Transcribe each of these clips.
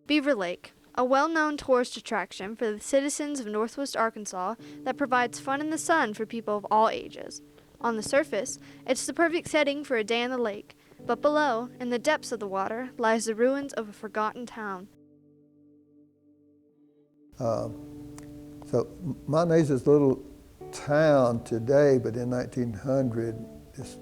Beaver Lake, a well-known tourist attraction for the citizens of Northwest Arkansas that provides fun in the sun for people of all ages. On the surface, it's the perfect setting for a day in the lake, but below, in the depths of the water, lies the ruins of a forgotten town. So Monte Ne is this little town today, but in 1900, this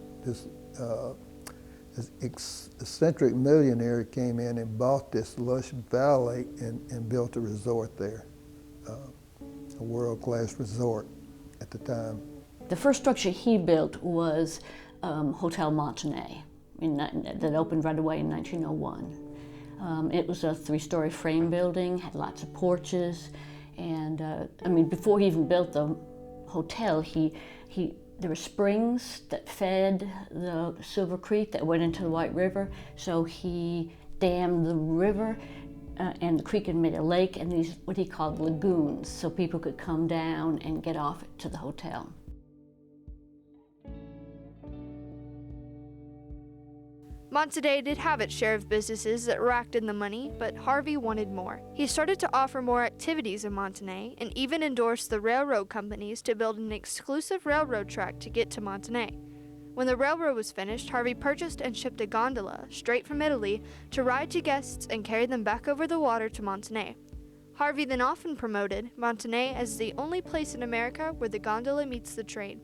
eccentric millionaire came in and bought this lush valley and built a resort there, a world-class resort at the time. The first structure he built was Hotel Monte Ne, that opened right away in 1901. It was a 3-story frame building, had lots of porches, and before he even built the hotel, there were springs that fed the Silver Creek that went into the White River, so he dammed the river and the creek and made a lake and these what he called lagoons, so people could come down and get off to the hotel. Monte Ne did have its share of businesses that racked in the money, but Harvey wanted more. He started to offer more activities in Monte Ne and even endorsed the railroad companies to build an exclusive railroad track to get to Monte Ne. When the railroad was finished, Harvey purchased and shipped a gondola straight from Italy to ride to guests and carry them back over the water to Monte Ne. Harvey then often promoted Monte Ne as the only place in America where the gondola meets the train.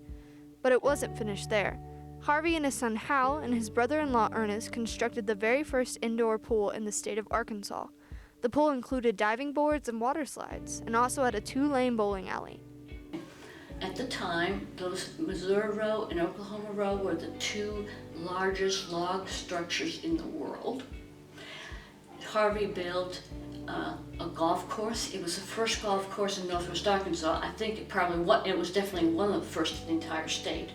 But it wasn't finished there. Harvey and his son Hal and his brother-in-law Ernest constructed the very first indoor pool in the state of Arkansas. The pool included diving boards and water slides, and also had a 2-lane bowling alley. At the time, those Missouri Row and Oklahoma Row were the 2 largest log structures in the world. Harvey built a golf course. It was the first golf course in Northwest Arkansas. I think it was definitely one of the first in the entire state.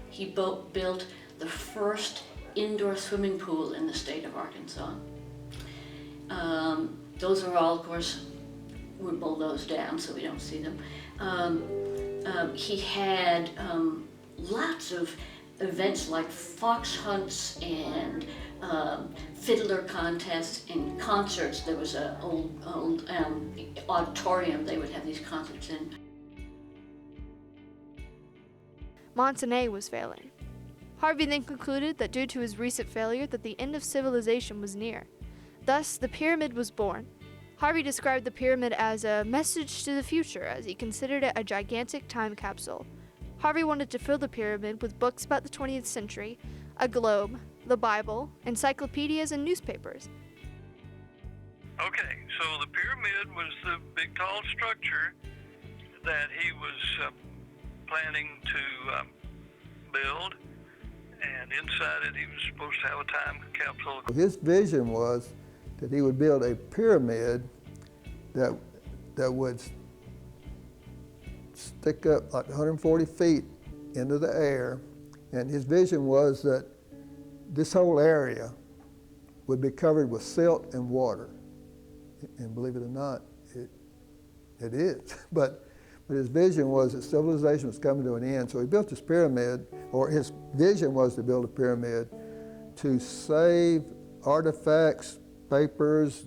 He built the first indoor swimming pool in the state of Arkansas. Those are all, of course, were bulldozed down, so we don't see them. He had lots of events like fox hunts and fiddler contests and concerts. There was an old auditorium they would have these concerts in. Monte Ne was failing. Harvey then concluded that due to his recent failure that the end of civilization was near. Thus, the pyramid was born. Harvey described the pyramid as a message to the future, as he considered it a gigantic time capsule. Harvey wanted to fill the pyramid with books about the 20th century, a globe, the Bible, encyclopedias, and newspapers. Okay, so the pyramid was the big tall structure that he was planning to build, and inside it he was supposed to have a time capsule. His vision was that he would build a pyramid that would stick up like 140 feet into the air, and his vision was that this whole area would be covered with silt and water. And believe it or not, it is. But his vision was that civilization was coming to an end, so he built this pyramid, or his vision was to build a pyramid to save artifacts, papers,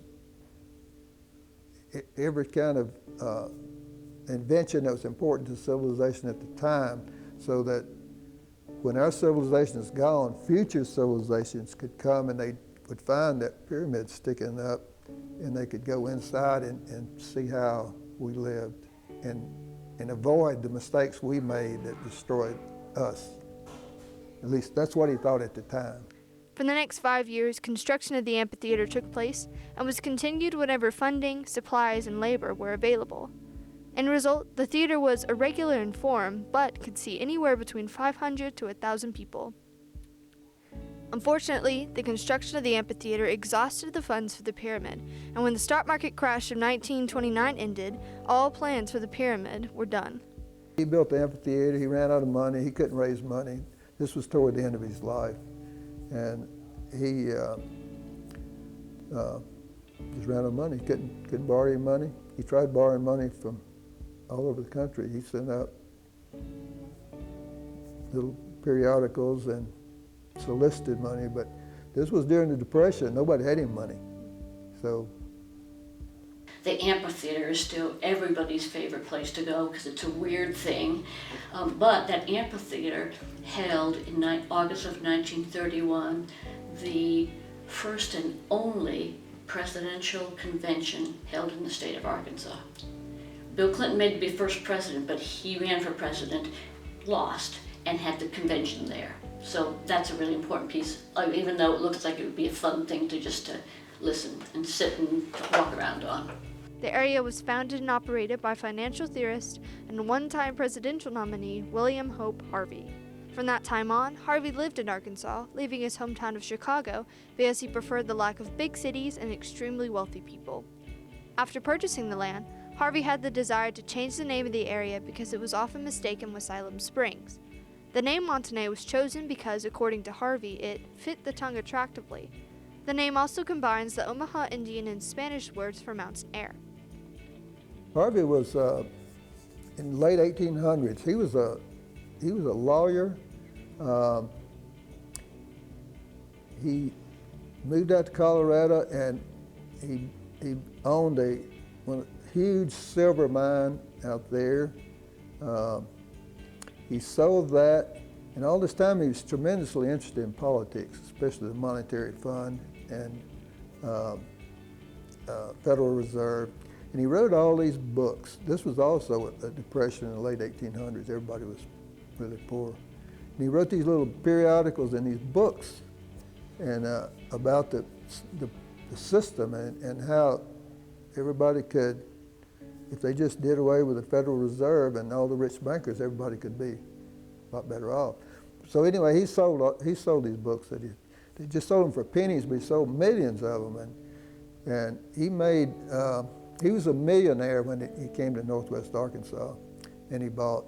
every kind of invention that was important to civilization at the time, so that when our civilization is gone, future civilizations could come and they would find that pyramid sticking up, and they could go inside and see how we lived and avoid the mistakes we made that destroyed us. At least that's what he thought at the time. For the next 5 years, construction of the amphitheater took place and was continued whenever funding, supplies, and labor were available. In result, the theater was irregular in form, but could seat anywhere between 500 to 1,000 people. Unfortunately, the construction of the amphitheater exhausted the funds for the pyramid, and when the stock market crash of 1929 ended, all plans for the pyramid were done. He built the amphitheater, he ran out of money, he couldn't raise money. This was toward the end of his life, and he just ran out of money. He couldn't borrow any money. He tried borrowing money from all over the country. He sent out little periodicals and solicited money, but this was during the Depression. Nobody had any money. So The amphitheater is still everybody's favorite place to go because it's a weird thing. But that amphitheater held in August of 1931 the first and only presidential convention held in the state of Arkansas. Bill Clinton made to be first president, but he ran for president, lost, and had the convention there. So that's a really important piece, even though it looks like it would be a fun thing to just to listen and sit and walk around on. The area was founded and operated by financial theorist and one-time presidential nominee William Hope Harvey. From that time on, Harvey lived in Arkansas, leaving his hometown of Chicago because he preferred the lack of big cities and extremely wealthy people. After purchasing the land, Harvey had the desire to change the name of the area because it was often mistaken with Siloam Springs. The name Monte Ne was chosen because, according to Harvey, it fit the tongue attractively. The name also combines the Omaha Indian and Spanish words for mountain air. Harvey was in the late 1800s. He was a lawyer. He moved out to Colorado, and he owned a huge silver mine out there. He sold that, and all this time he was tremendously interested in politics, especially the Monetary Fund and Federal Reserve. And he wrote all these books. This was also a depression in the late 1800s. Everybody was really poor. And he wrote these little periodicals and these books and about the system and how everybody could, if they just did away with the Federal Reserve and all the rich bankers, everybody could be a lot better off. So anyway, he sold these books that they just sold them for pennies, but he sold millions of them, and he made. He was a millionaire when he came to Northwest Arkansas, and he bought.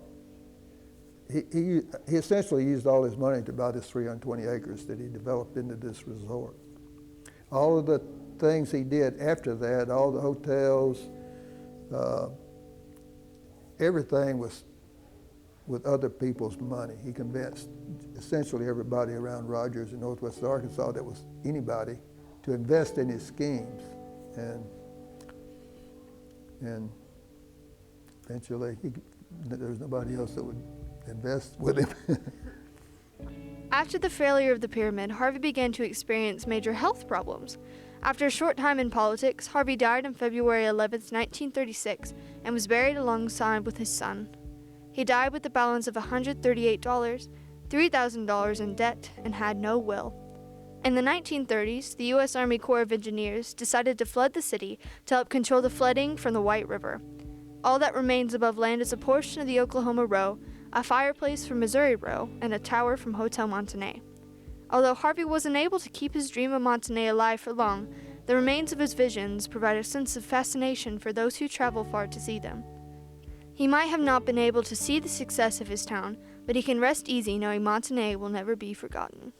He essentially used all his money to buy this 320 acres that he developed into this resort. All of the things he did after that, all the hotels, everything was with other people's money. He convinced essentially everybody around Rogers in Northwest Arkansas that was anybody to invest in his schemes. And eventually there was nobody else that would invest with him. After the failure of the pyramid, Harvey began to experience major health problems. After a short time in politics, Harvey died on February 11, 1936, and was buried alongside with his son. He died with a balance of $138, $3,000 in debt, and had no will. In the 1930s, the U.S. Army Corps of Engineers decided to flood the city to help control the flooding from the White River. All that remains above land is a portion of the Oklahoma Row, a fireplace from Missouri Row, and a tower from Hotel Monte Ne. Although Harvey wasn't able to keep his dream of Monte Ne alive for long, the remains of his visions provide a sense of fascination for those who travel far to see them. He might have not been able to see the success of his town, but he can rest easy knowing Monte Ne will never be forgotten.